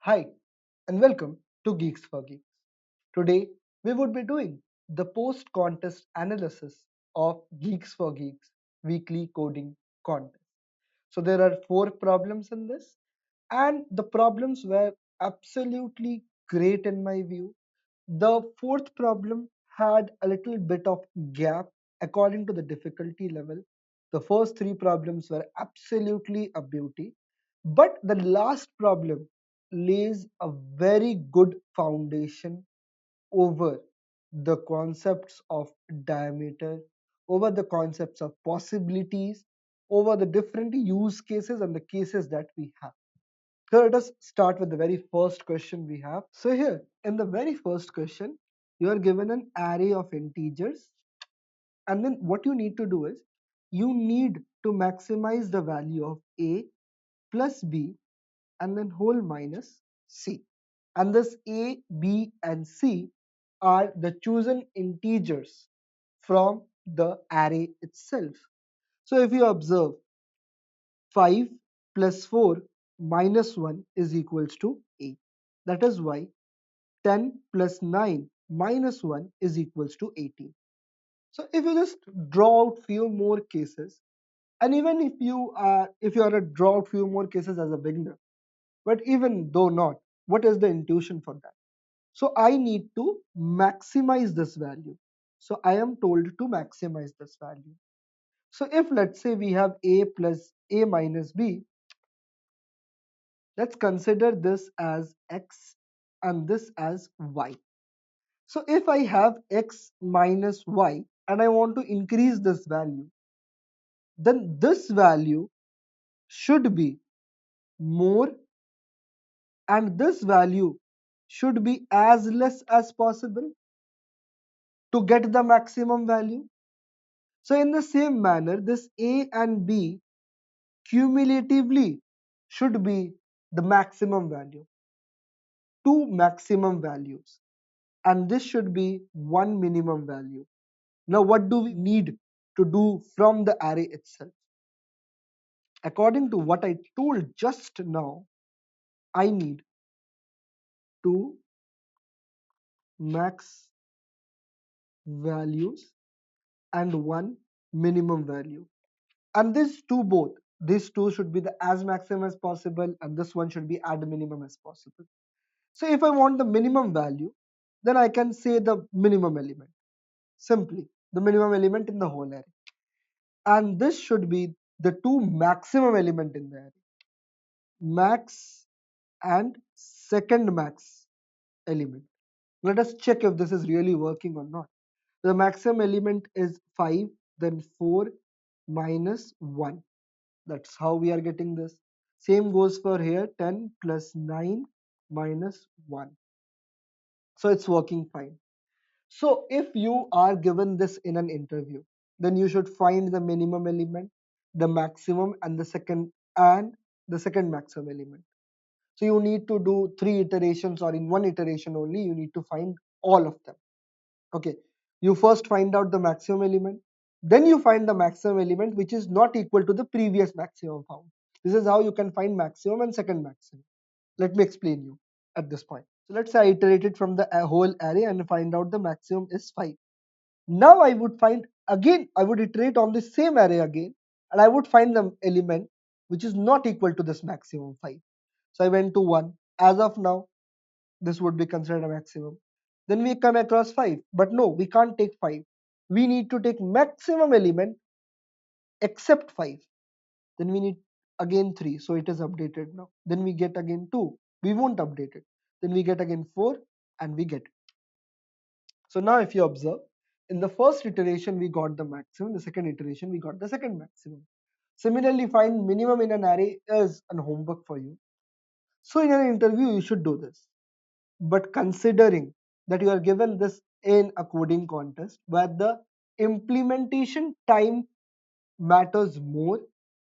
Hi, and welcome to Geeks for Geeks. Today, we would be doing the post contest analysis of Geeks for Geeks Weekly Coding Contest. So, there are four problems in this, and the problems were absolutely great in my view. The fourth problem had a little bit of gap according to the difficulty level. The first three problems were absolutely a beauty, but the last problem lays a very good foundation over the concepts of diameter, over the concepts of possibilities, over the different use cases and the cases that we have. So let us start with the very first question we have. So here, in the very first question, you are given an array of integers, and then what you need to do is you need to maximize the value of a plus b and then whole minus c. And this a, b, and c are the chosen integers from the array itself. So if you observe, 5 plus 4 minus 1 is equals to 8. That is why 10 plus 9 minus 1 is equals to 18. So if you just draw out few more cases, and even if you are a draw out few more cases as a beginner, but even though not, what is the intuition for that? So I need to maximize this value. So I am told to maximize this value. So if let's say we have a plus a minus b, let's consider this as x and this as y. So if I have x minus y and I want to increase this value, then this value should be more and this value should be as less as possible to get the maximum value. So in the same manner, this a and b cumulatively should be the maximum value, two maximum values, and this should be one minimum value. Now, what do we need to do from the array itself? According to what I told just now, I need two max values and one minimum value. And these two should be the as maximum as possible, and this one should be at minimum as possible. So if I want the minimum value, then I can say the minimum element, simply the minimum element in the whole array. And this should be the two maximum element in the array, max and second max element. Let us check if this is really working or not. The maximum element is 5, then 4 minus 1. That's how we are getting this. Same goes for here, 10 plus 9 minus 1. So it's working fine. So if you are given this in an interview, then you should find the minimum element, the maximum, and the second maximum element. So you need to do 3 iterations, or in one iteration only, you need to find all of them. Okay. You first find out the maximum element, then you find the maximum element which is not equal to the previous maximum found. This is how you can find maximum and second maximum. Let me explain you at this point. So let's say I iterated from the whole array and find out the maximum is 5. Now I would iterate on the same array again, and I would find the element which is not equal to this maximum 5. So I went to 1. As of now, this would be considered a maximum. Then we come across 5, but no, we can't take 5. We need to take maximum element except 5. Then we need again 3, so it is updated now. Then we get again 2, we won't update it. Then we get again 4, and we get it. So now if you observe, in the first iteration we got the maximum, the second iteration we got the second maximum. Similarly, find minimum in an array is an homework for you. So in an interview you should do this. But considering that you are given this in a coding contest where the implementation time matters more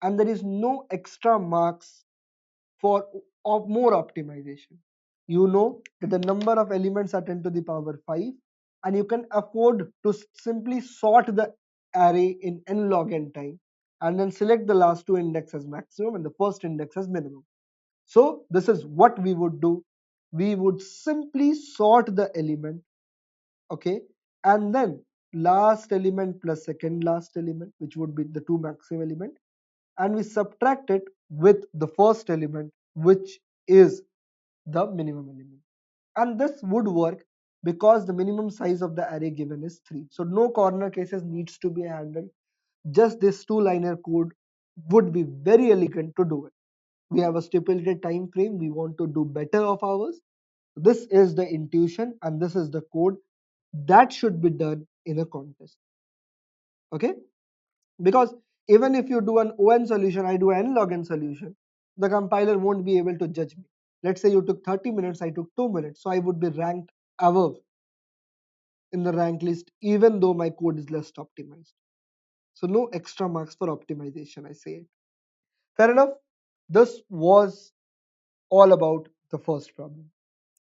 and there is no extra marks for more optimization. You know that the number of elements are 10 to the power 5, and you can afford to simply sort the array in n log n time and then select the last two index as maximum and the first index as minimum. So this is what we would do we would simply sort the element, okay, and then last element plus second last element, which would be the two maximum element, and we subtract it with the first element, which is the minimum element. And this would work because the minimum size of the array given is 3. So no corner cases needs to be handled. Just this two-liner code would be very elegant to do it. We have a stipulated time frame. We want to do better of ours. This is the intuition and this is the code that should be done in a contest. Okay? Because even if you do an ON solution, I do an n log n solution, the compiler won't be able to judge me. Let's say you took 30 minutes, I took 2 minutes, so I would be ranked above in the rank list even though my code is less optimized. So no extra marks for optimization, I say it. Fair enough. This was all about the first problem.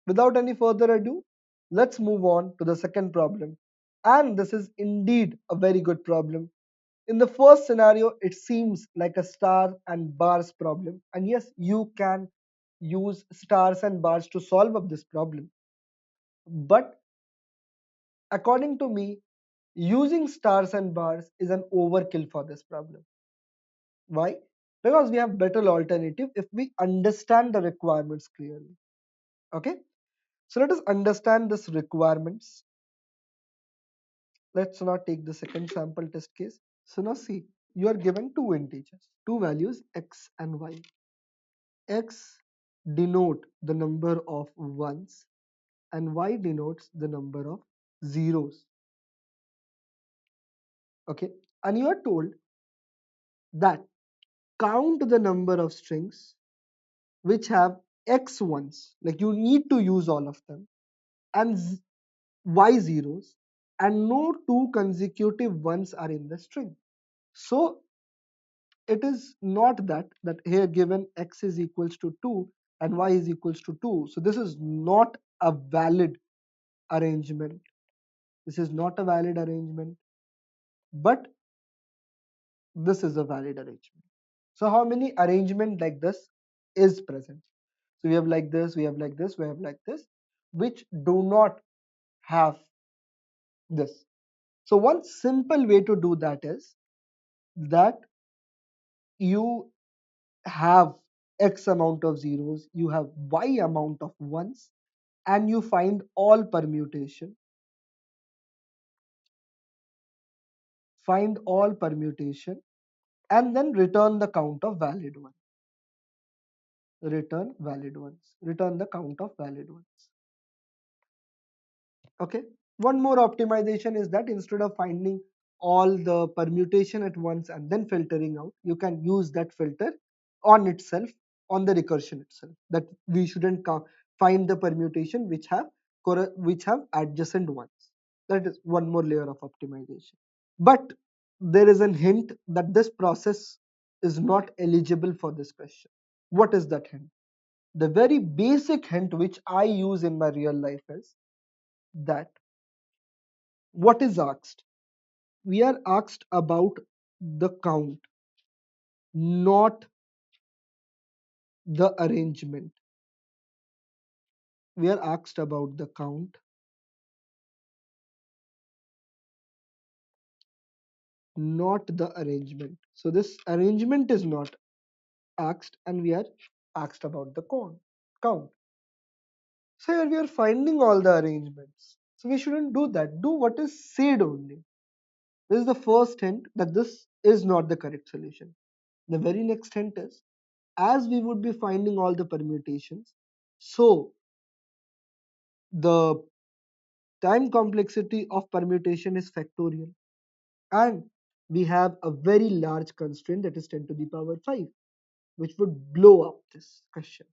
Without any further ado, let's move on to the second problem. And this is indeed a very good problem. In the first scenario, it seems like a star and bars problem. And yes, you can use stars and bars to solve up this problem. But according to me, using stars and bars is an overkill for this problem. Why? Because we have better alternative if we understand the requirements clearly. Okay? So let us understand this requirements. Let's now take the second sample test case. So now see, you are given two integers, two values x and y. X denote the number of ones and y denotes the number of zeros. Okay? And you are told that count the number of strings which have x ones, like you need to use all of them, and y zeros, and no two consecutive ones are in the string. So it is not that here given x is equals to 2 and y is equals to 2. So this is not a valid arrangement. This is not a valid arrangement, but this is a valid arrangement. So how many arrangement like this is present? So we have like this, we have like this, we have like this, which do not have this. So one simple way to do that is that you have x amount of zeros, you have y amount of ones, and you find all permutation, and then return the count of valid ones. Return valid ones. Return the count of valid ones. Okay. One more optimization is that instead of finding all the permutation at once and then filtering out, you can use that filter on itself, on the recursion itself. That we shouldn't find the permutation which have adjacent ones. That is one more layer of optimization. But there is a hint that this process is not eligible for this question. What is that hint? The very basic hint which I use in my real life is that what is asked? We are asked about the count, not the arrangement. We are asked about the count, not the arrangement. So this arrangement is not asked and we are asked about the count. So here we are finding all the arrangements. So we shouldn't do that. Do what is said only. This is the first hint that this is not the correct solution. The very next hint is, as we would be finding all the permutations, so the time complexity of permutation is factorial. And we have a very large constraint that is 10 to the power 5, which would blow up this question.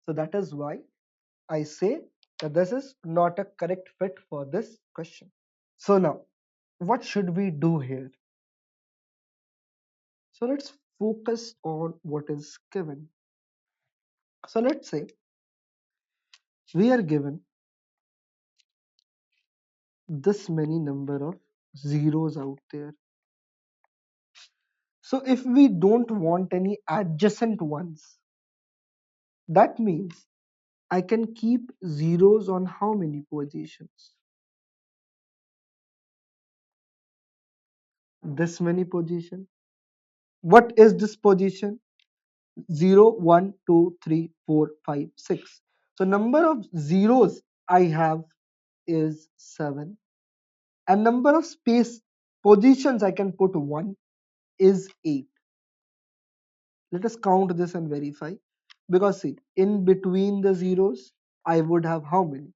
So that is why I say that this is not a correct fit for this question. So now, what should we do here? So let's focus on what is given. So let's say we are given this many number of zeros out there. So if we don't want any adjacent ones, that means I can keep zeros on how many positions? This many position. What is this position? 0, 1, 2, 3, 4, 5, 6. So number of zeros I have is 7. And number of space positions I can put 1 is 8. Let us count this and verify. Because see, in between the zeros, I would have how many?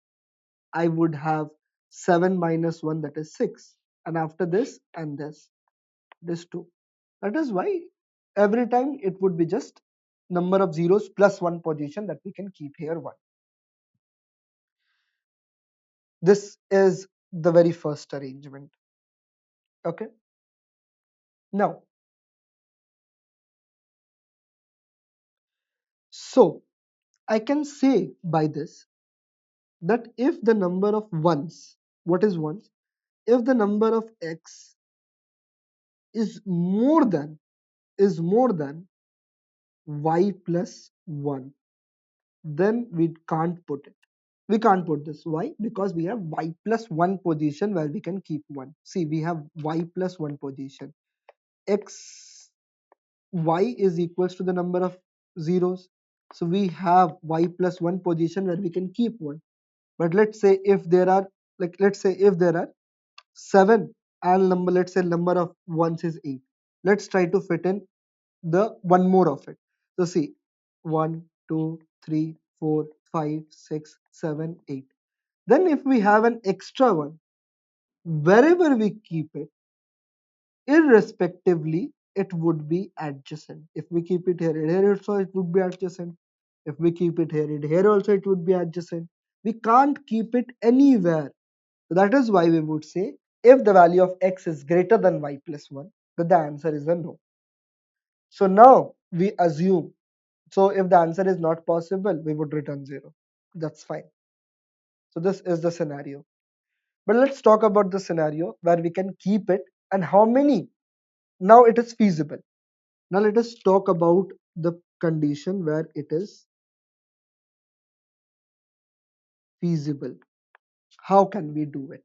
I would have 7 minus 1, that is 6. And after this and this 2. That is why every time it would be just number of zeros plus one position that we can keep here 1. This is the very first arrangement. Okay. Now, so I can say by this that if the number of ones, what is ones? If the number of x is more than y plus 1, then we can't put it. We can't put this. Why? Because we have y plus 1 position where we can keep 1. See, we have y plus 1 position. X, y is equals to the number of zeros. So we have y plus 1 position where we can keep 1. But let's say if there are, let's say if there are 7 and let's say number of ones is 8. Let's try to fit in the one more of it. So see, 1, 2, 3, 4, 5, 6, 7, 8. Then if we have an extra one, wherever we keep it, irrespectively, it would be adjacent. If we keep it here also it would be adjacent. If we keep it here also it would be adjacent. We can't keep it anywhere. So that is why we would say if the value of x is greater than y plus 1, then the answer is a no. So now we assume, so if the answer is not possible, we would return 0. That's fine. So this is the scenario. But let's talk about the scenario where we can keep it and how many. Now it is feasible. Now let us talk about the condition where it is feasible. How can we do it?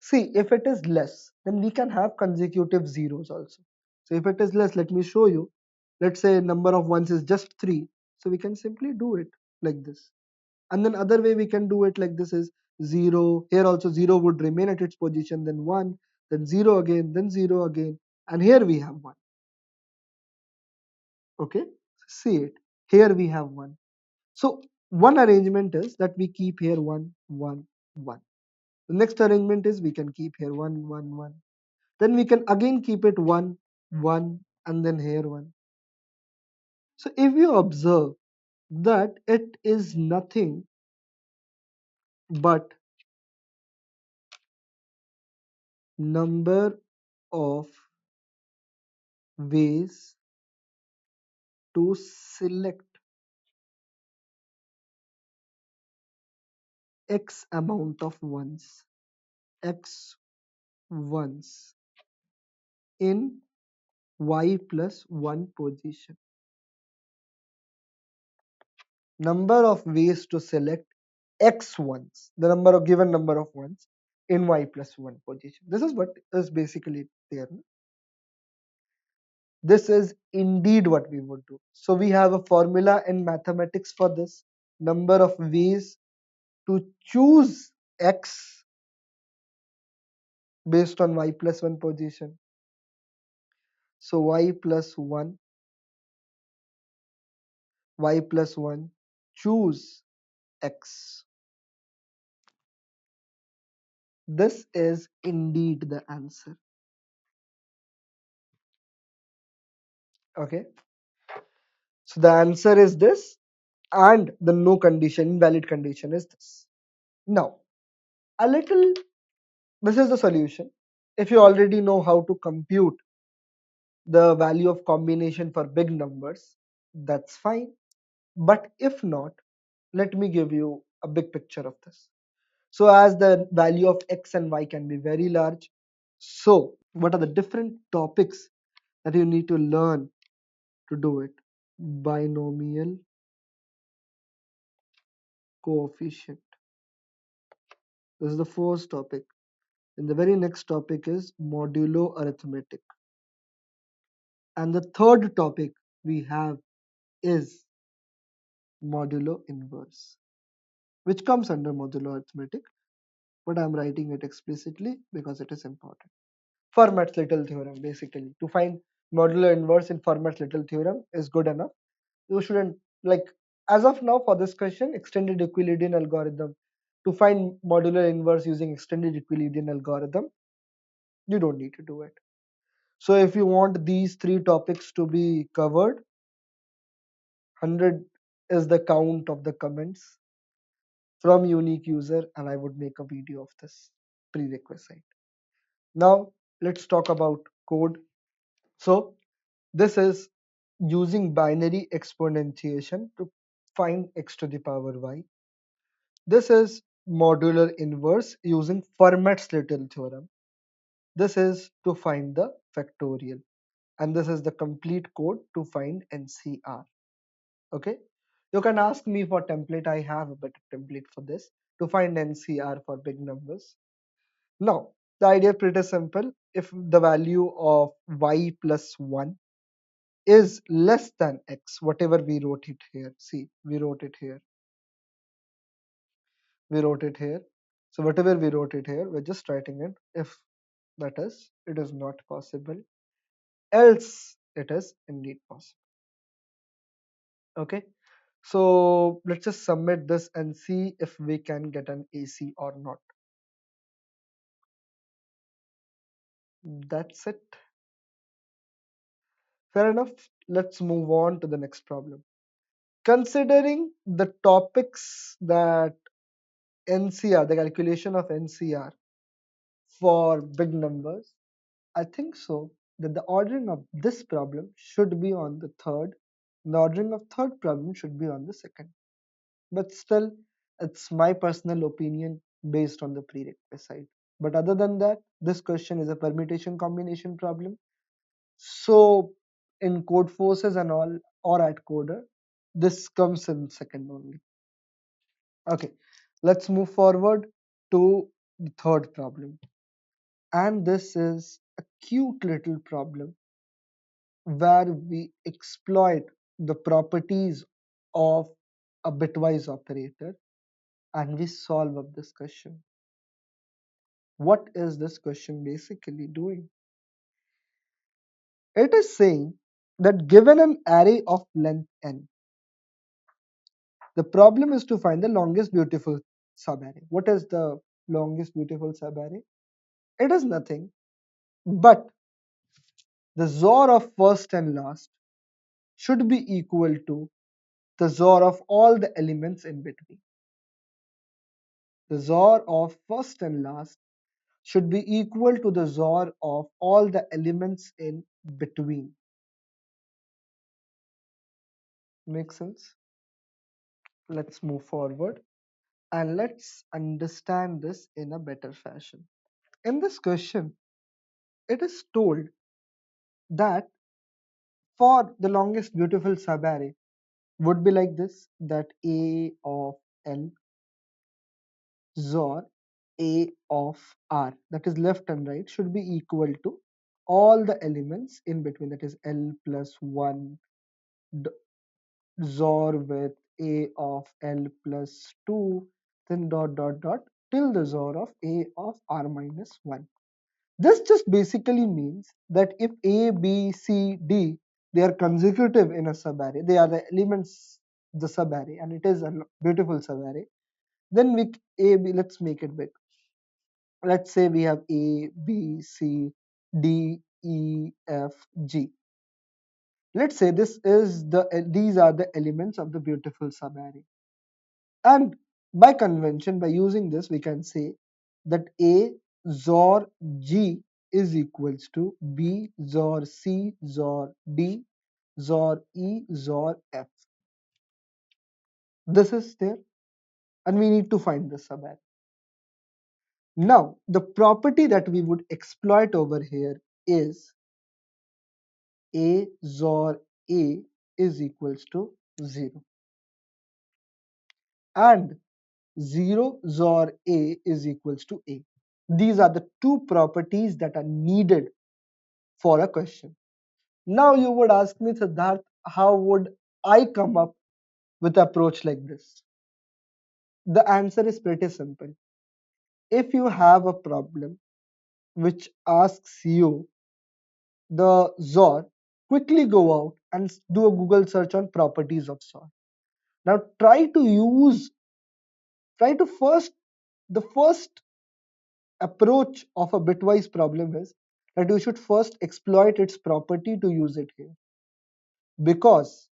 See, if it is less, then we can have consecutive zeros also. So if it is less, let me show you. Let's say number of ones is just 3. So we can simply do it like this. And then other way we can do it like this is 0. Here also 0 would remain at its position, then 1, then 0 again, then 0 again. And here we have 1. Okay, see it. Here we have 1. So one arrangement is that we keep here 1, 1, 1. The next arrangement is we can keep here 1, 1, 1. Then we can again keep it 1, 1, and then here 1. So if you observe that it is nothing but number of ways to select x amount of ones, x ones in y plus 1 position. Number of ways to select x ones, the number of given number of ones in y plus 1 position. This is what is basically there. This is indeed what we would do. So we have a formula in mathematics for this. Number of ways to choose x based on y plus 1 position. So y plus 1, choose x. This is indeed the answer. Okay. So the answer is this, and the no condition, invalid condition is this. Now, this is the solution. If you already know how to compute the value of combination for big numbers, that's fine. But if not, let me give you a big picture of this. So as the value of x and y can be very large, so what are the different topics that you need to learn to do it? Binomial coefficient. This is the first topic. And the very next topic is modulo arithmetic. And the third topic we have is modulo inverse, which comes under modulo arithmetic, but I'm writing it explicitly because it is important. Fermat's little theorem, basically. To find modulo inverse in Fermat's little theorem is good enough. You shouldn't, like, as of now for this question, extended Euclidean algorithm. To find modular inverse using extended Euclidean algorithm, you don't need to do it. So if you want these three topics to be covered, 100 is the count of the comments from unique user, and I would make a video of this prerequisite. Now let's talk about code. So this is using binary exponentiation to find x to the power y. This is modular inverse using Fermat's little theorem. This is to find the factorial, and this is the complete code to find NCR. Okay, you can ask me for template. I have a better template for this to find NCR for big numbers. Now the idea is pretty simple. If the value of y plus 1 is less than x, whatever we wrote it here, see, we wrote it here, so whatever we wrote it here, we're just writing it. If that is, it is not possible, else it is indeed possible. Okay, so let's just submit this and see if we can get an AC or not. That's it. Fair enough. Let's move on to the next problem. Considering the topics that NCR, the calculation of NCR for big numbers, I think so that the ordering of this problem should be on the third, and the ordering of third problem should be on the second. But still, it's my personal opinion based on the prerequisite. But other than that, this question is a permutation combination problem. So in code forces and all, or at coder, this comes in second only. Okay, let's move forward to the third problem. And this is a cute little problem where we exploit the properties of a bitwise operator and we solve up this question. What is this question basically doing? It is saying that given an array of length n, the problem is to find the longest beautiful subarray. What is the longest beautiful subarray? It is nothing but the XOR of first and last should be equal to the XOR of all the elements in between. The XOR of first and last should be equal to the XOR of all the elements in between. Make sense? Let's move forward and let's understand this in a better fashion. In this question, it is told that for the longest beautiful subarray would be like this, that A of L XOR A of R, that is left and right, should be equal to all the elements in between, that is L plus 1 XOR with A of L plus 2, then dot dot dot till the XOR of A of R minus 1. This just basically means that if A, B, C, D, they are consecutive in a subarray, they are the elements of the subarray, and it is a beautiful subarray, then we A, B, let's make it big. Let's say we have A, B, C, D, E, F, G. Let's say these are the elements of the beautiful subarray. And by convention, by using this, we can say that A XOR G is equals to B XOR C XOR D XOR E XOR F. This is there, and we need to find the subarray. Now, the property that we would exploit over here is A XOR A is equals to 0. And 0 XOR A is equals to A. These are the two properties that are needed for a question. Now you would ask me, Siddharth, how would I come up with an approach like this? The answer is pretty simple. If you have a problem which asks you the XOR, quickly go out and do a Google search on properties of XOR. Now try to the first approach of a bitwise problem is that you should first exploit its property to use it here. Because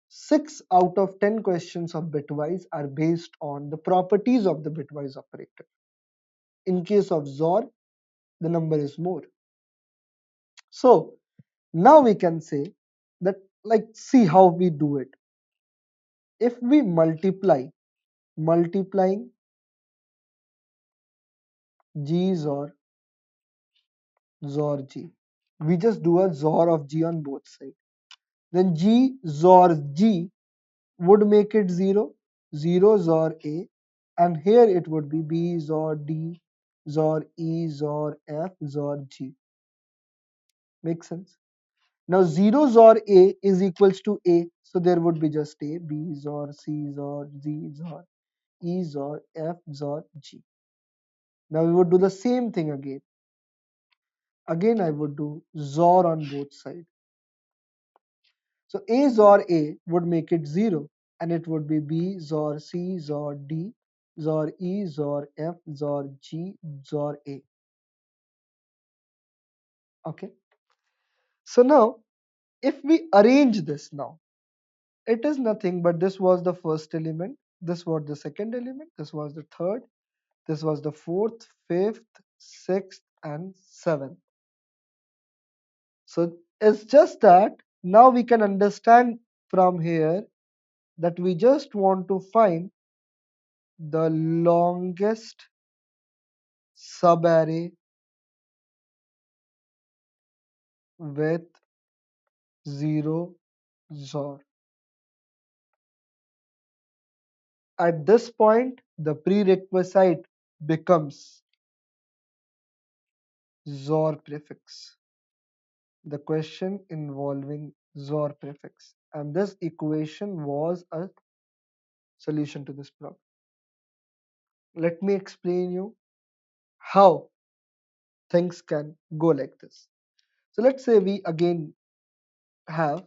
6 out of 10 questions of bitwise are based on the properties of the bitwise operator. In case of XOR, the number is more. So now we can say that, like, see how we do it. If we multiplying G XOR G, we just do a XOR of G on both sides. Then G XOR G would make it 0, 0 XOR A, and here it would be B XOR D XOR E XOR F XOR G. Make sense? Now 0 XOR A is equals to A, so there would be just A, B XOR C XOR Z XOR E XOR F XOR G. Now we would do the same thing again. Again I would do XOR on both sides. So A XOR A would make it 0, and it would be B XOR C XOR D XOR E XOR F XOR G XOR A. Okay. So now if we arrange this now, it is nothing but this was the first element, this was the second element, this was the third, this was the fourth, fifth, sixth, and seventh. So it's just that now we can understand from here that we just want to find the longest subarray with 0 XOR. At this point, the prerequisite becomes XOR prefix. The question involving XOR prefix. And this equation was a solution to this problem. Let me explain you how things can go like this. So let's say we again have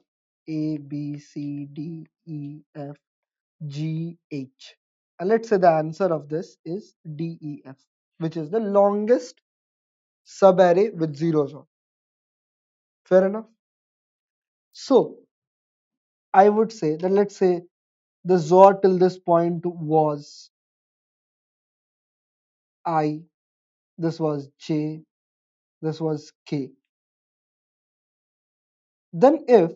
A, B, C, D, E, F, G, H. And let's say the answer of this is D, E, F, which is the longest subarray with zeros on. Fair enough? So I would say that, let's say the XOR till this point was I, this was J, this was K. Then if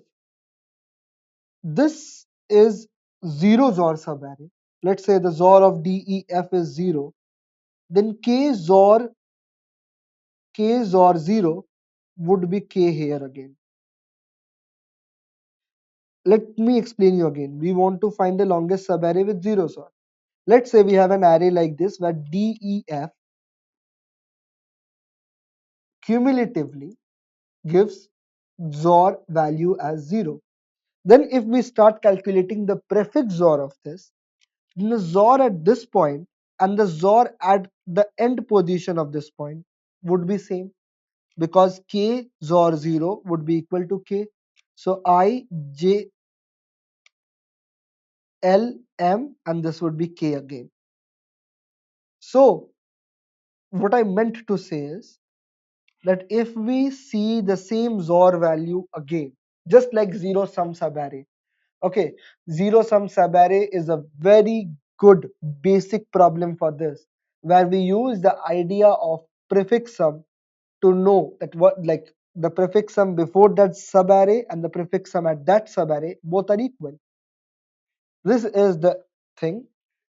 this is 0 XOR subarray, let's say the XOR of D, E, F is 0, then K XOR 0 would be K here again. Let me explain you again. We want to find the longest subarray with 0 XOR. Let's say we have an array like this where D, E, F cumulatively gives XOR value as 0. Then if we start calculating the prefix XOR of this, then the XOR at this point and the XOR at the end position of this point would be same, because K XOR 0 would be equal to K. So I, J, L, M, and this would be K again. So what I meant to say is that if we see the same XOR value again, just like zero sum subarray. Okay, zero sum subarray is a very good basic problem for this, where we use the idea of prefix sum to know that what, like, the prefix sum before that subarray and the prefix sum at that subarray both are equal. This is the thing,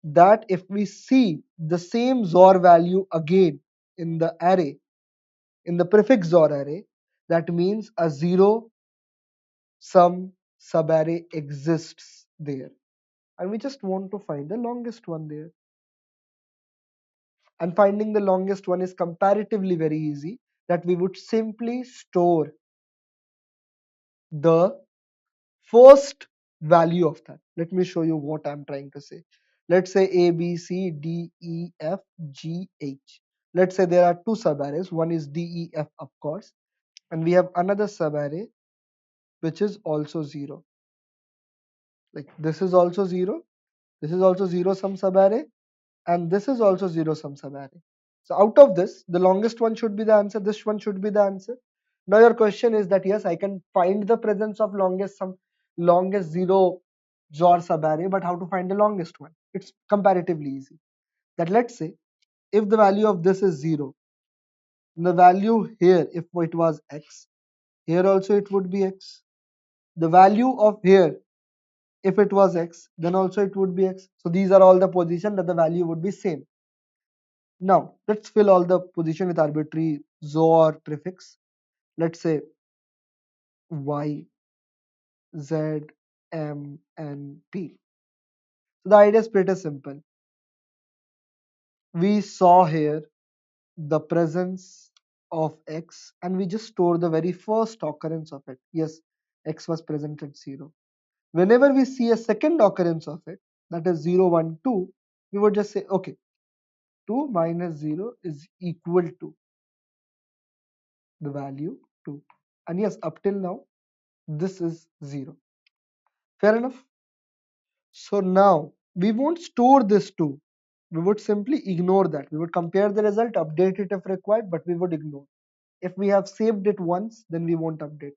that if we see the same XOR value again in the array, in the prefix XOR array, that means a zero sum subarray exists there, and we just want to find the longest one there. And finding the longest one is comparatively very easy, that we would simply store the first value of that. Let me show you what I'm trying to say. Let's say A, B, C, D, E, F, G, H. Let's say there are two subarrays. One is D, E, F, of course. And we have another subarray which is also 0. Like this is also 0. This is also 0 sum subarray. And this is also 0 sum subarray. So out of this, the longest one should be the answer. This one should be the answer. Now your question is that yes, I can find the presence of longest 0 XOR subarray, but how to find the longest one? It's comparatively easy. That let's say if the value of this is 0, the value here, if it was x, here also it would be x. The value of here, if it was x, then also it would be x. So these are all the positions that the value would be same. Now let's fill all the position with arbitrary XOR prefix. Let's say y, z, m, and p. So the idea is pretty simple. We saw here the presence of x and we just store the very first occurrence of it. Yes, x was present at 0. Whenever we see a second occurrence of it, that is 0, 1, 2, we would just say, okay, 2 minus 0 is equal to the value 2. And yes, up till now, this is 0. Fair enough? So now, we won't store this 2. We would simply ignore that. We would compare the result, update it if required, but we would ignore. If we have saved it once, then we won't update.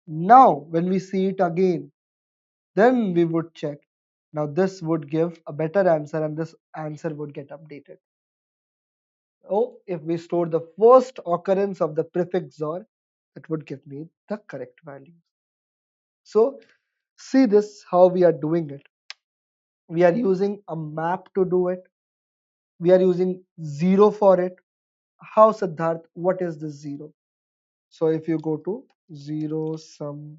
Now, when we see it again, then we would check. Now, this would give a better answer and this answer would get updated. Oh, if we store the first occurrence of the prefix XOR, that would give me the correct value. So, see this, how we are doing it. We are using a map to do it. We are using 0 for it. How, Siddharth? What is this 0? So if you go to 0 sum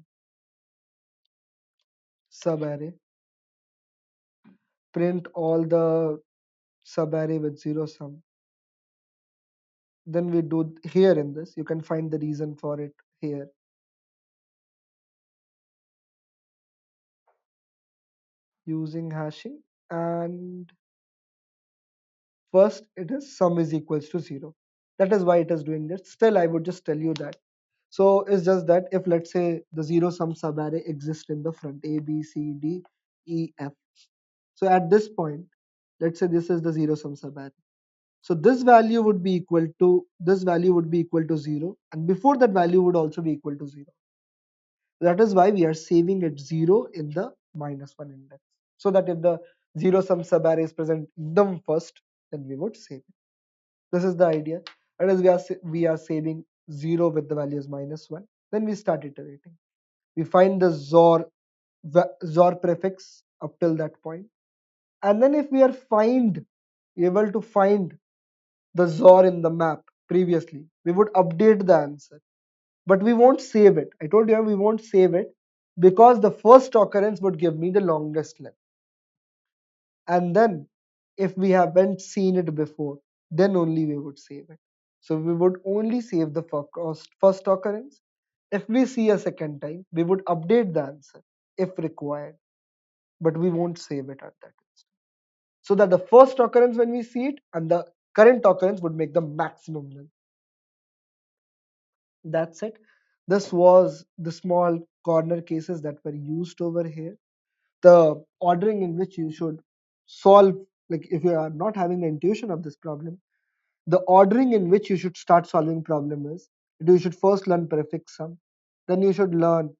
subarray, print all the subarray with 0 sum. Then we do here in this. You can find the reason for it here. Using hashing, and first it is sum is equals to 0. That is why it is doing this. Still, I would just tell you that. So it's just that if let's say the 0 sum subarray exists in the front, A, B, C, D, E, F. So at this point, let's say this is the 0 sum subarray. So this value would be equal to 0, and before that value would also be equal to 0. That is why we are saving it 0 in the -1 index. So that if the 0 sum subarray is present them first, then we would save it. This is the idea. That is we are saving 0 with the values -1. Then we start iterating. We find the XOR prefix up till that point. And then if we are able to find the XOR in the map previously, we would update the answer. But we won't save it. I told you we won't save it because the first occurrence would give me the longest length. And then if we haven't seen it before, then only we would save it. So we would only save the first occurrence. If we see a second time, we would update the answer if required, but we won't save it at that instant. So that the first occurrence when we see it and the current occurrence would make the maximum length. That's it. This was the small corner cases that were used over here. The ordering in which you should solve, like if you are not having the intuition of this problem, the ordering in which you should start solving problem is you should first learn prefix sum, then you should learn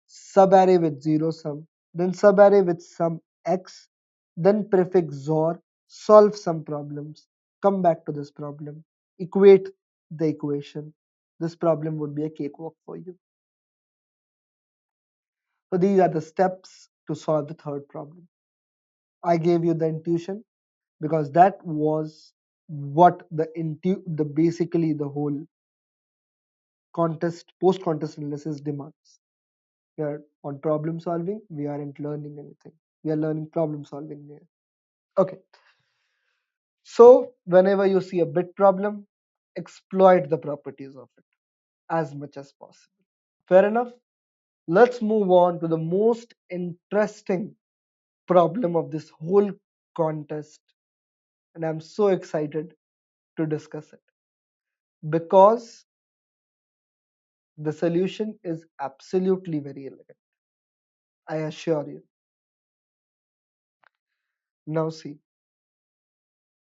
subarray with 0 sum, then subarray with sum x, then prefix XOR, solve some problems, come back to this problem, equate the equation. This problem would be a cakewalk for you. So these are the steps to solve the third problem. I gave you the intuition because that was what the basically the whole post contest analysis demands. We are on problem solving, we aren't learning anything. We are learning problem solving here. Okay. So whenever you see a bit problem, exploit the properties of it as much as possible. Fair enough? Let's move on to the most interesting problem of this whole contest. And I'm so excited to discuss it because the solution is absolutely very elegant. I assure you. Now, see,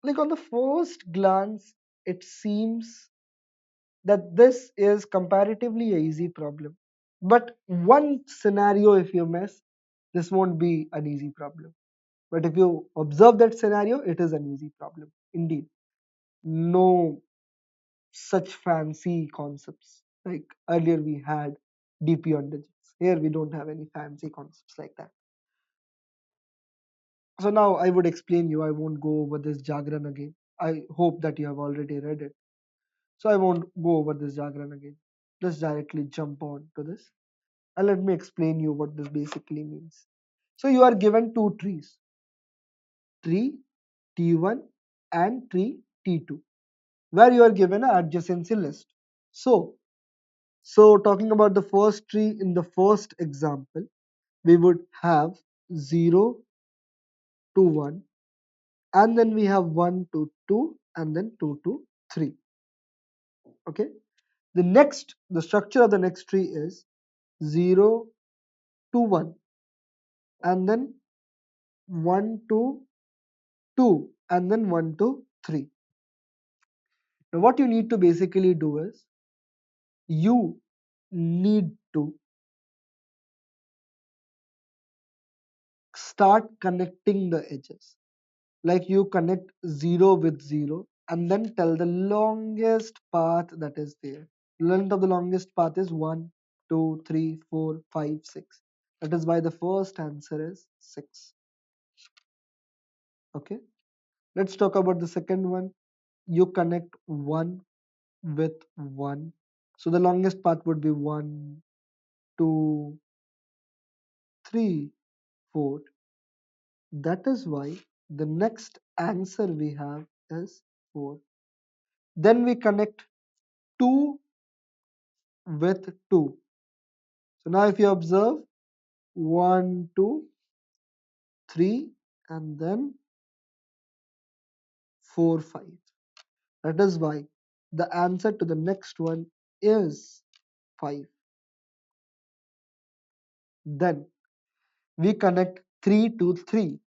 like on the first glance, it seems that this is comparatively a easy problem. But one scenario, if you miss, this won't be an easy problem. But if you observe that scenario, it is an easy problem. Indeed. No such fancy concepts. Like earlier we had DP on digits. Here we don't have any fancy concepts like that. So now I would explain you. I won't go over this jargon again. I hope that you have already read it. So I won't go over this jargon again. Let's directly jump on to this. And let me explain you what this basically means. So you are given two trees, tree T1 and tree T2, where you are given an adjacency list. So talking about the first tree in the first example, we would have 0 to 1, and then we have 1 to 2, and then 2 to 3. Okay. The structure of the next tree is 0 to 1, and then 1 to 2, and then 1 to 3. Now what you need to basically do is you need to start connecting the edges. Like you connect 0 with 0 and then tell the longest path that is there. Length of the longest path is 1, 2, 3, 4, 5, 6. That is why the first answer is 6. Okay. Let's talk about the second one. You connect 1 with 1. So the longest path would be 1, 2, 3, 4. That is why the next answer we have is 4. Then we connect 2 with 2. So now if you observe 1, 2, 3, and then 4, 5. That is why the answer to the next one is 5. Then we connect 3 to 3.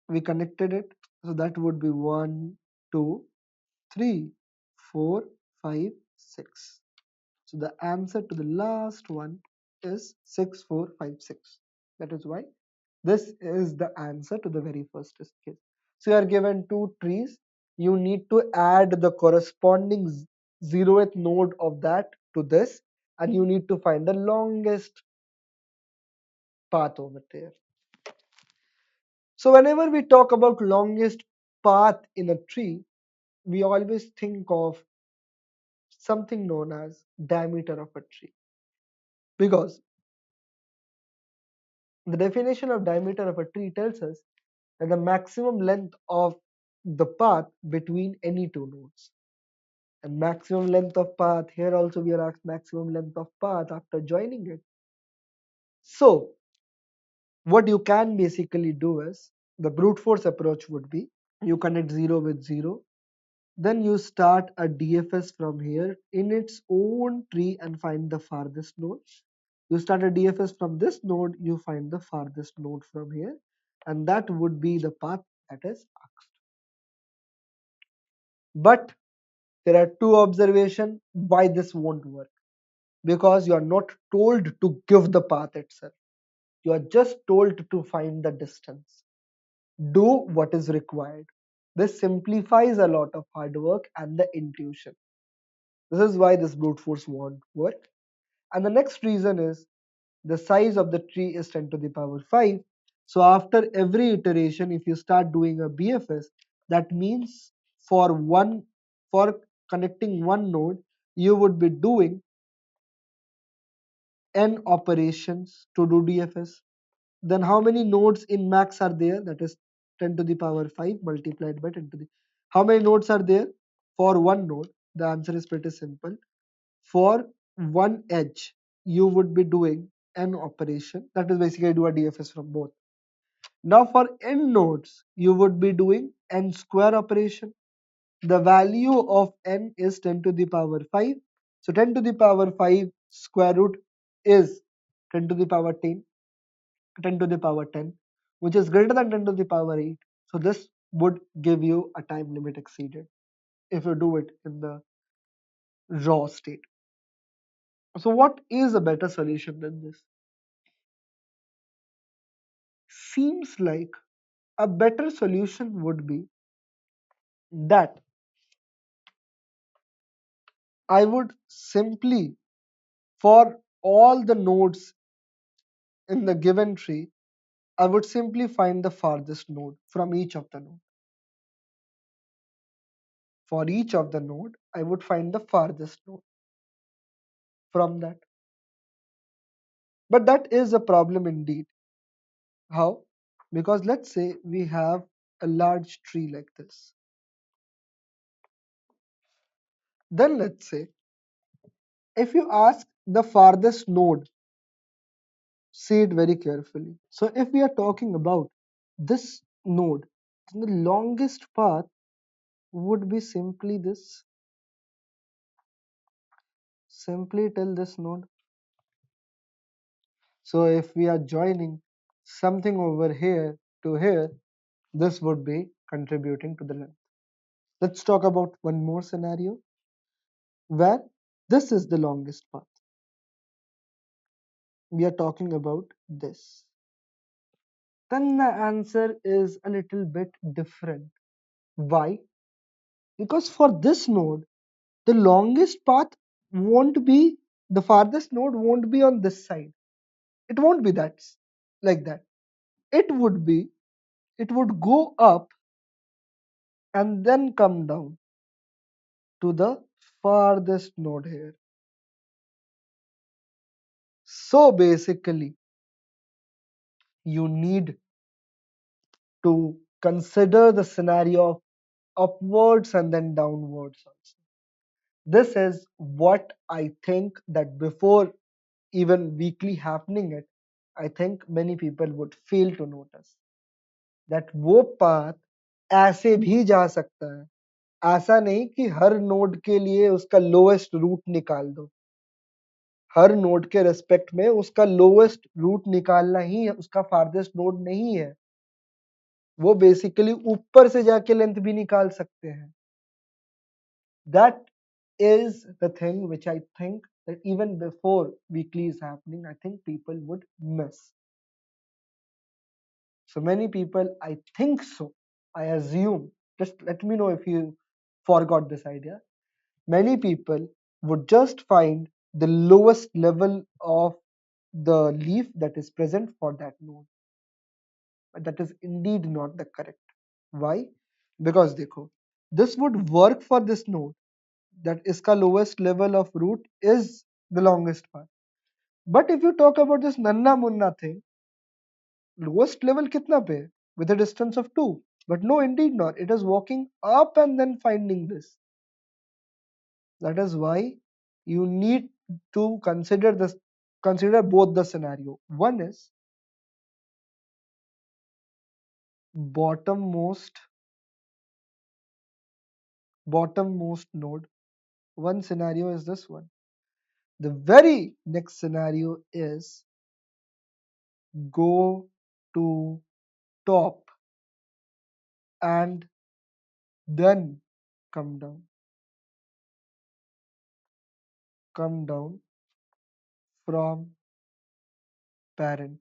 We connected it. So that would be 1, 2, 3, 4, 5, 6. So the answer to the last one is 6, 4, 5, 6. That is why this is the answer to the very first case. So you are given two trees. You need to add the corresponding zeroth node of that to this, and you need to find the longest path over there. So whenever we talk about longest path in a tree, we always think of something known as diameter of a tree, because the definition of diameter of a tree tells us that the maximum length of the path between any two nodes. And maximum length of path, here also we are asked maximum length of path after joining it. So what you can basically do is, the brute force approach would be, you connect 0 with 0, then you start a DFS from here in its own tree and find the farthest node. You start a DFS from this node, you find the farthest node from here, and that would be the path that is asked. But there are two observations why this won't work. Because you are not told to give the path itself. You are just told to find the distance. Do what is required. This simplifies a lot of hard work and the intuition. This is why this brute force won't work. And the next reason is the size of the tree is 10 to the power 5. So after every iteration, if you start doing a BFS, that means for connecting one node, you would be doing n operations to do DFS. then how many nodes in max are there? That is 10 to the power 5 multiplied by 10 to the. How many nodes are there? For one node, the answer is pretty simple. For one edge, you would be doing an operation. That is basically do a DFS from both. Now for n nodes, you would be doing n square operation. The value of n is 10 to the power 5. So 10 to the power 5 square root is 10 to the power 10, 10 to the power 10, which is greater than 10 to the power 8. So this would give you a time limit exceeded if you do it in the raw state. So what is a better solution than this? Seems like a better solution would be that I would simply, for all the nodes in the given tree, I would simply find the farthest node from each of the node. For each of the node, I would find the farthest node from that. But that is a problem indeed. How? Because let's say we have a large tree like this. Then let's say if you ask the farthest node, see it very carefully. So if we are talking about this node, then the longest path would be simply this, simply till this node. So if we are joining something over here to here, this would be contributing to the length. Let's talk about one more scenario where this is the longest path. We are talking about this. Then the answer is a little bit different. Why? Because for this node, the longest path won't be, the farthest node won't be on this side. It won't be that like that. It would be, it would go up and then come down to the farthest node here. So basically, you need to consider the scenario of upwards and then downwards also. This is what I think that before even weekly happening it, I think many people would fail to notice that वो path ऐसे भी जा सकता है, ऐसा नहीं कि हर node के लिए उसका लोएस्ट रूट निकाल दो, हर नोड के रेस्पेक्ट में उसका लोएस्ट रूट निकालना ही है, उसका फार्देस्ट नोड नहीं है, वो बेसिकली ऊपर से जाके लेंथ भी निकाल सकते हैं. That is the thing which I think that even before weekly is happening, I think people would miss. So many people, I think so, I assume, just let me know if you forgot this idea. Many people would just find the lowest level of the leaf that is present for that node. But that is indeed not the correct. Why? Because देखो, this would work for this node, that iska lowest level of root is the longest path. But if you talk about this nanna munna thing, lowest level kitna pe hai? With a distance of 2. But no, indeed not. It is walking up and then finding this. That is why you need to consider this, consider both the scenario. One is bottommost node. One scenario is this one. The very next scenario is go to top and then come down. Come down from parent.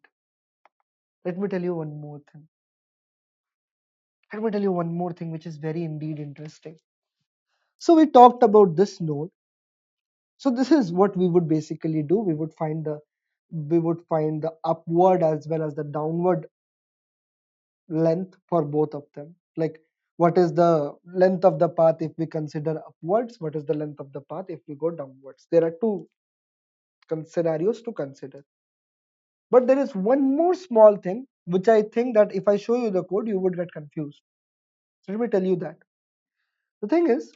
Let me tell you one more thing. Let me tell you one more thing which is very indeed interesting. So we talked about this node. So this is what we would basically do. We would find the upward as well as the downward length for both of them. Like what is the length of the path if we consider upwards? What is the length of the path if we go downwards? There are two scenarios to consider. But there is one more small thing which I think that if I show you the code, you would get confused. So let me tell you that. The thing is,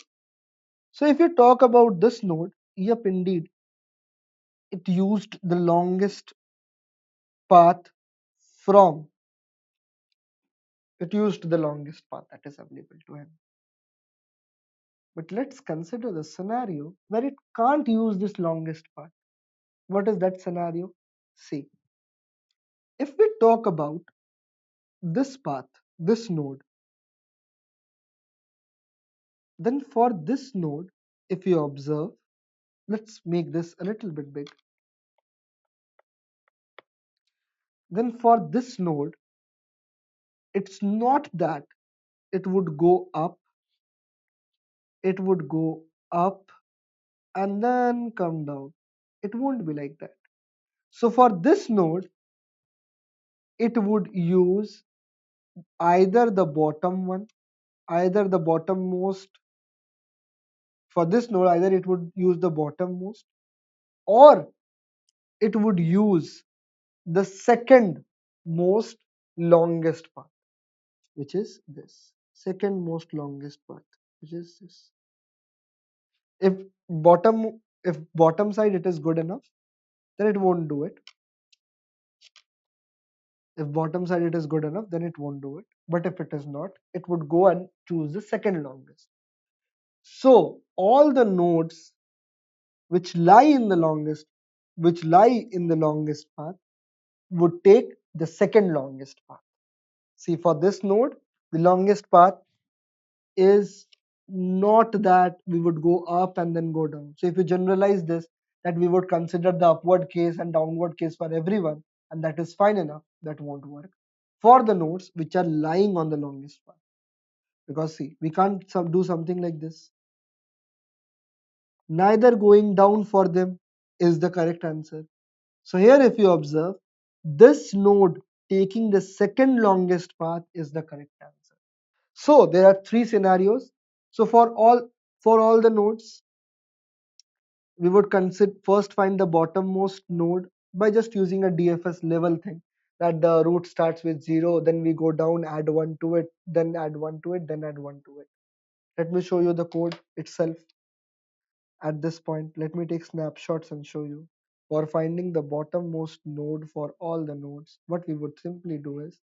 so if you talk about this node, yep, indeed, it used the longest path from, it used the longest path that is available to him. But let's consider the scenario where it can't use this longest path. What is that scenario? See, if we talk about this path, this node, then for this node, if you observe, let's make this a little bit big. Then for this node, it's not that it would go up, it would go up and then come down. It won't be like that. So for this node, it would use either the bottom one, either the bottommost. For this node, either it would use the bottommost or it would use the second most longest path, which is this. Second most longest path, which is this. If bottom side it is good enough, then it won't do it. If bottom side it is good enough, then it won't do it. But if it is not, it would go and choose the second longest. So all the nodes which lie in the longest, path would take the second longest path. See, for this node, the longest path is not that we would go up and then go down. So if you generalize this, that we would consider the upward case and downward case for everyone, and that is fine enough, that won't work for the nodes which are lying on the longest path. Because see, we can't do something like this. Neither going down for them is the correct answer. So here if you observe, this node taking the second longest path is the correct answer. So there are three scenarios. So for all the nodes, we would consider first find the bottommost node by just using a DFS level thing, that the root starts with 0, then we go down, add 1 to it, then add 1 to it, then add 1 to it. Let me show you the code itself. At this point, let me take snapshots and show you. For finding the bottommost node for all the nodes, what we would simply do is,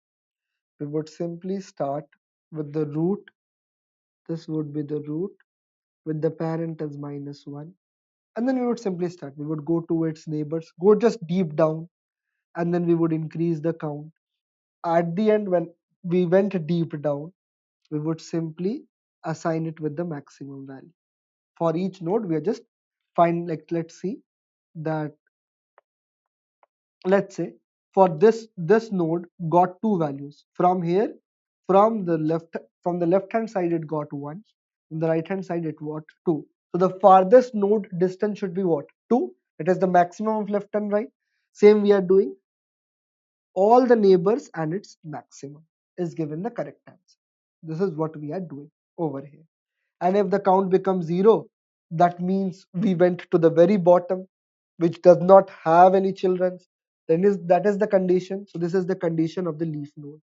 we would simply start with the root. This would be the root with the parent as -1. And then we would simply start. We would go to its neighbors, go just deep down, and then we would increase the count. At the end, when we went deep down, we would simply assign it with the maximum value. For each node, we are just find, like, let's see that, let's say for this node got two values from here. From the left hand side it got 1, from the right hand side it got 2. So the farthest node distance should be what? 2. It is the maximum of left and right. Same we are doing. All the neighbors and its maximum is given the correct answer. This is what we are doing over here. And if the count becomes 0, that means we went to the very bottom, which does not have any children. Then that is the condition. So this is the condition of the leaf node.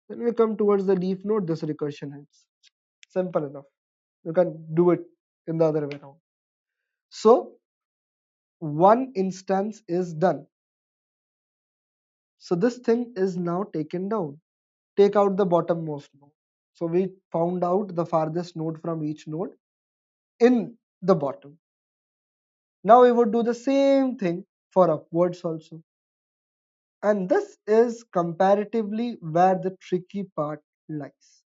When we come towards the leaf node, this recursion ends. Simple enough. You can do it in the other way around. So one instance is done. So this thing is now taken down. Take out the bottommost node. So we found out the farthest node from each node in the bottom. Now we would do the same thing for upwards also. And this is comparatively where the tricky part lies.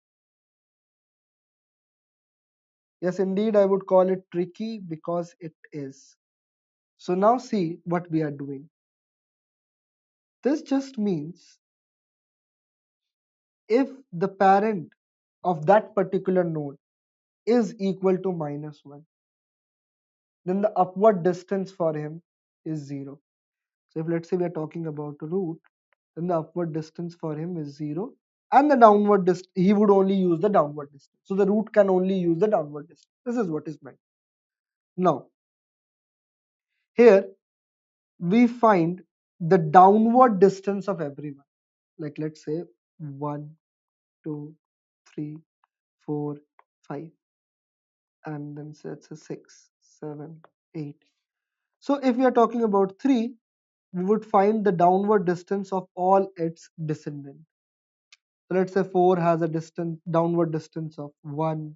Yes, indeed, I would call it tricky because it is. So now see what we are doing. This just means if the parent of that particular node is equal to -1, then the upward distance for him is 0. So if let's say we are talking about root, then the upward distance for him is 0, and the downward distance, he would only use the downward distance. So the root can only use the downward distance. This is what is meant. Now, here we find the downward distance of everyone. Like let's say 1, 2, 3, 4, 5, and then say it's a 6, 7, 8. So if we are talking about 3, we would find the downward distance of all its descendants. So let's say 4 has a downward distance of 1,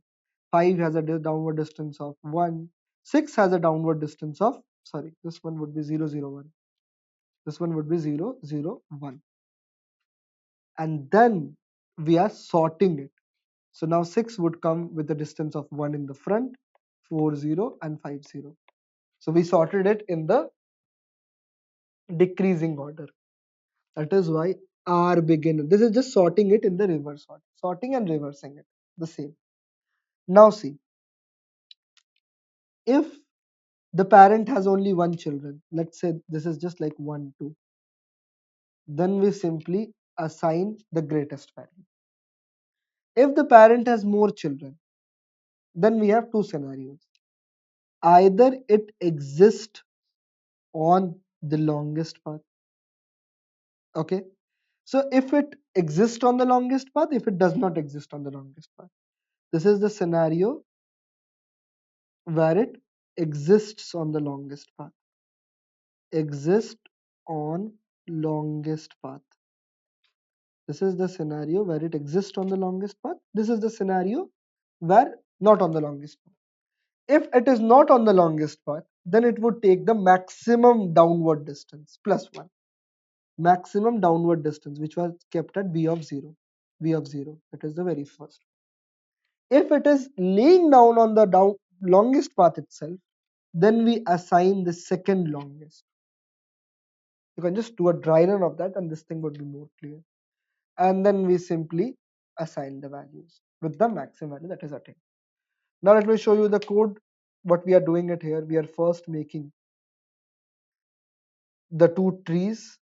5 has a downward distance of 1, 6 has a downward distance of, sorry, this one would be 0, 0, 1. This one would be 0, 0, 1. And then we are sorting it. So now 6 would come with a distance of 1 in the front, 4, 0, and 5, 0. So we sorted it in the decreasing order. That is why R begin. This is just sorting it in the reverse order. Sorting and reversing it. The same. Now see, if the parent has only one children, let's say this is just like 1, 2, then we simply assign the greatest value. If the parent has more children, then we have two scenarios. Either it exists on the longest path. Okay. So if it exists on the longest path, if it does not exist on the longest path, this is the scenario where it exists on the longest path. Exist on longest path. This is the scenario where it exists on the longest path. This is the scenario where not on the longest path. If it is not on the longest path, then it would take the maximum downward distance plus 1. Maximum downward distance, which was kept at b of 0. b of 0, that is the very first. If it is laying down on the longest path itself, then we assign the second longest. You can just do a dry run of that and this thing would be more clear. And then we simply assign the values with the maximum value that is attained. Now let me show you the code. What we are doing it here, we are first making the two trees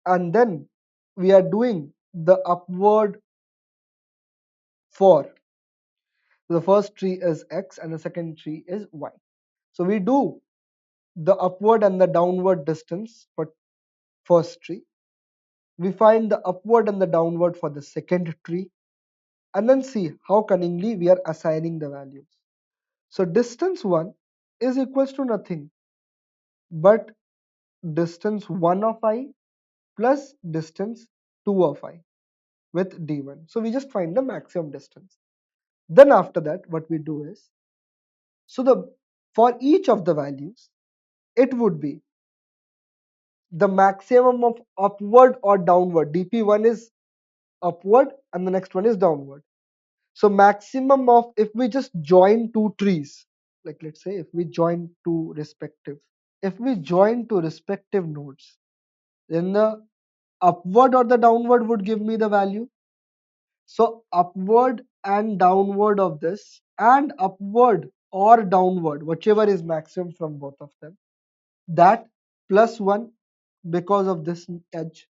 and then we are doing the upward for. The first tree is x and the second tree is y. So we do the upward and the downward distance for first tree. We find the upward and the downward for the second tree and then see how cunningly we are assigning the values. So distance 1 is equals to nothing but distance 1 of I plus distance 2 of I with d1. So we just find the maximum distance. Then after that what we do is, so the for each of the values it would be the maximum of upward or downward. dp1 is upward and the next one is downward. So maximum of, if we just join two trees, like let's say if we join two respective, if we join two respective nodes, then the upward or the downward would give me the value. So upward and downward of this and upward or downward, whichever is maximum from both of them, that plus 1 because of this edge.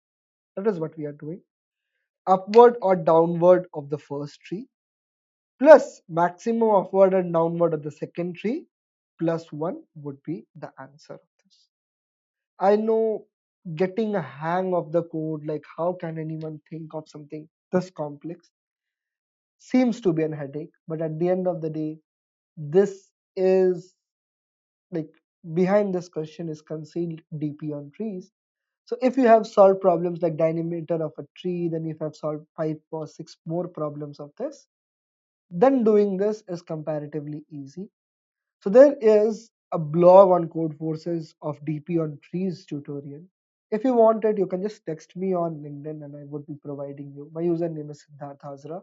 That is what we are doing. Upward or downward of the first tree plus maximum upward and downward of the second tree plus 1 would be the answer of this. I know getting a hang of the code, like how can anyone think of something this complex, seems to be a headache, but at the end of the day, this is like behind this question is concealed DP on trees. So if you have solved problems like diameter of a tree, then if you have solved 5 or 6 more problems of this, then doing this is comparatively easy. So there is a blog on Code Forces of DP on trees tutorial. If you want it, you can just text me on LinkedIn and I would be providing you. My username is Siddhartha Hazra,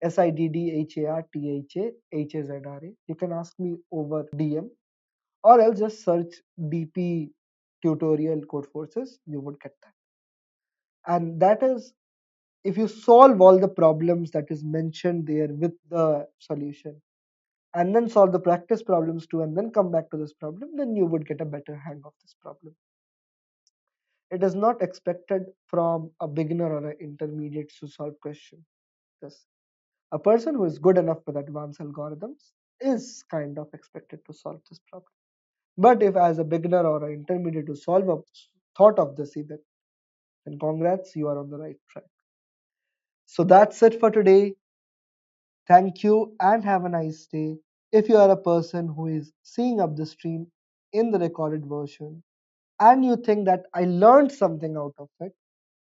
Siddhartha. You can ask me over DM or else just search DP tutorial Code Forces. You would get that. And that is, if you solve all the problems that is mentioned there with the solution, and then solve the practice problems too, and then come back to this problem, then you would get a better hang of this problem. It is not expected from a beginner or an intermediate to solve question. This, a person who is good enough with advanced algorithms is kind of expected to solve this problem. But if as a beginner or an intermediate to solve a thought of this even, then congrats, you are on the right track. So that's it for today. Thank you and have a nice day. If you are a person who is seeing up the stream in the recorded version and you think that I learned something out of it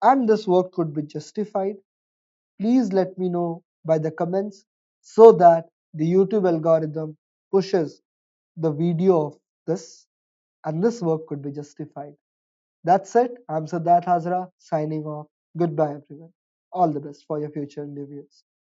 and this work could be justified, please let me know by the comments so that the YouTube algorithm pushes the video of this and this work could be justified. That's it. I'm Siddhartha Hazra signing off. Goodbye, everyone. All the best for your future endeavors.